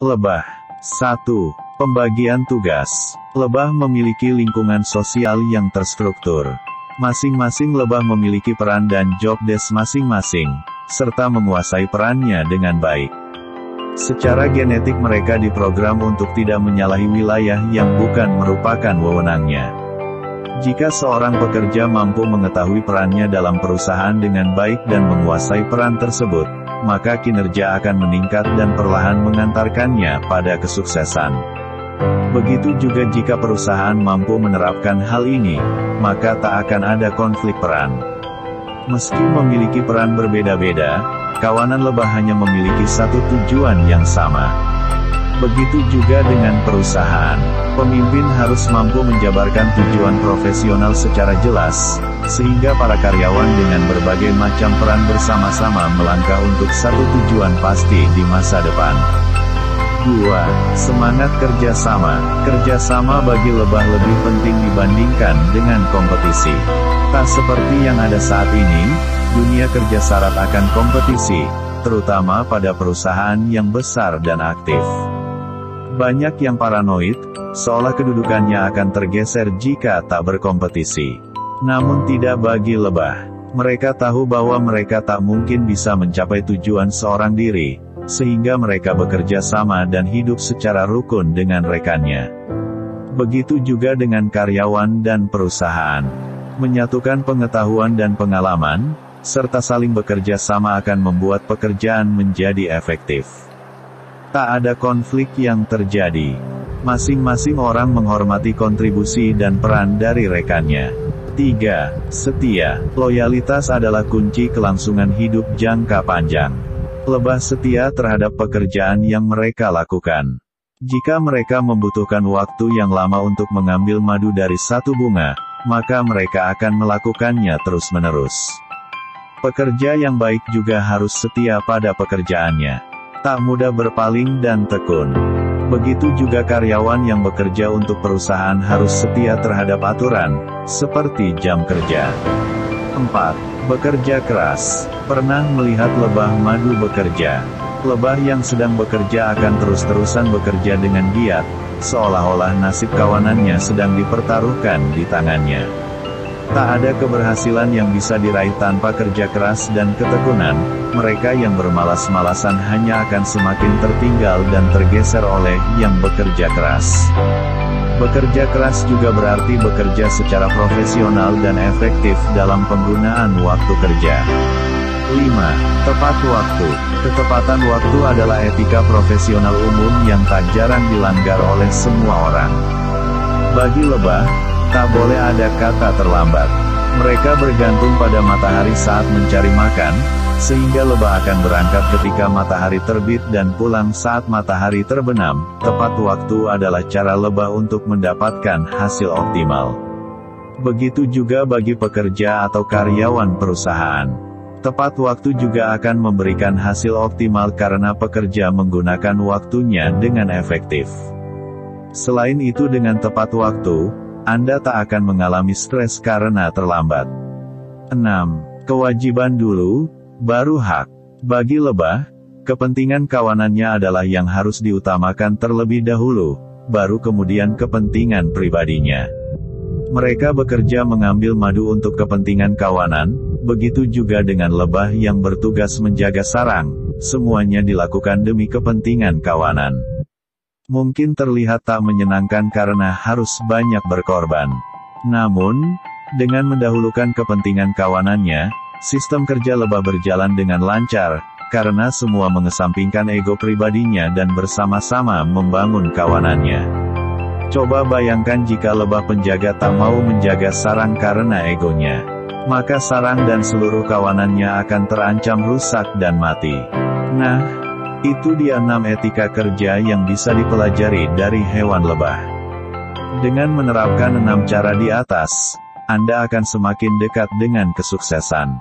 Lebah. 1. Pembagian tugas. Lebah memiliki lingkungan sosial yang terstruktur. Masing-masing lebah memiliki peran dan job desk masing-masing, serta menguasai perannya dengan baik. Secara genetik mereka diprogram untuk tidak menyalahi wilayah yang bukan merupakan wewenangnya. Jika seorang pekerja mampu mengetahui perannya dalam perusahaan dengan baik dan menguasai peran tersebut, maka kinerja akan meningkat dan perlahan mengantarkannya pada kesuksesan. Begitu juga jika perusahaan mampu menerapkan hal ini, maka tak akan ada konflik peran. Meski memiliki peran berbeda-beda, kawanan lebah hanya memiliki satu tujuan yang sama. Begitu juga dengan perusahaan. Pemimpin harus mampu menjabarkan tujuan profesional secara jelas, sehingga para karyawan dengan berbagai macam peran bersama-sama melangkah untuk satu tujuan pasti di masa depan. 2. Semangat kerjasama. Kerjasama bagi lebah lebih penting dibandingkan dengan kompetisi. Tak seperti yang ada saat ini, dunia kerja syarat akan kompetisi, terutama pada perusahaan yang besar dan aktif. Banyak yang paranoid, seolah kedudukannya akan tergeser jika tak berkompetisi. Namun tidak bagi lebah. Mereka tahu bahwa mereka tak mungkin bisa mencapai tujuan seorang diri, sehingga mereka bekerja sama dan hidup secara rukun dengan rekannya. Begitu juga dengan karyawan dan perusahaan. Menyatukan pengetahuan dan pengalaman, serta saling bekerja sama akan membuat pekerjaan menjadi efektif. Tak ada konflik yang terjadi. Masing-masing orang menghormati kontribusi dan peran dari rekannya. 3. Setia. Loyalitas adalah kunci kelangsungan hidup jangka panjang. Lebah setia terhadap pekerjaan yang mereka lakukan. Jika mereka membutuhkan waktu yang lama untuk mengambil madu dari satu bunga, maka mereka akan melakukannya terus-menerus. Pekerja yang baik juga harus setia pada pekerjaannya. Tak mudah berpaling dan tekun. Begitu juga karyawan yang bekerja untuk perusahaan harus setia terhadap aturan, seperti jam kerja. 4. Bekerja keras. Pernah melihat lebah madu bekerja? Lebah yang sedang bekerja akan terus-terusan bekerja dengan giat, seolah-olah nasib kawanannya sedang dipertaruhkan di tangannya. Tak ada keberhasilan yang bisa diraih tanpa kerja keras dan ketekunan. Mereka yang bermalas-malasan hanya akan semakin tertinggal dan tergeser oleh yang bekerja keras. Bekerja keras juga berarti bekerja secara profesional dan efektif dalam penggunaan waktu kerja. 5. Tepat waktu. Ketepatan waktu adalah etika profesional umum yang tak jarang dilanggar oleh semua orang. Bagi lebah, tak boleh ada kata terlambat. Mereka bergantung pada matahari saat mencari makan, sehingga lebah akan berangkat ketika matahari terbit dan pulang saat matahari terbenam. Tepat waktu adalah cara lebah untuk mendapatkan hasil optimal. Begitu juga bagi pekerja atau karyawan perusahaan. Tepat waktu juga akan memberikan hasil optimal karena pekerja menggunakan waktunya dengan efektif. Selain itu, dengan tepat waktu, Anda tak akan mengalami stres karena terlambat. 6. Kewajiban dulu, baru hak. Bagi lebah, kepentingan kawanannya adalah yang harus diutamakan terlebih dahulu, baru kemudian kepentingan pribadinya. Mereka bekerja mengambil madu untuk kepentingan kawanan, begitu juga dengan lebah yang bertugas menjaga sarang, semuanya dilakukan demi kepentingan kawanan. Mungkin terlihat tak menyenangkan karena harus banyak berkorban. Namun, dengan mendahulukan kepentingan kawanannya, sistem kerja lebah berjalan dengan lancar, karena semua mengesampingkan ego pribadinya dan bersama-sama membangun kawanannya. Coba bayangkan jika lebah penjaga tak mau menjaga sarang karena egonya. Maka sarang dan seluruh kawanannya akan terancam rusak dan mati. Nah, itu dia 6 etika kerja yang bisa dipelajari dari hewan lebah. Dengan menerapkan 6 cara di atas, Anda akan semakin dekat dengan kesuksesan.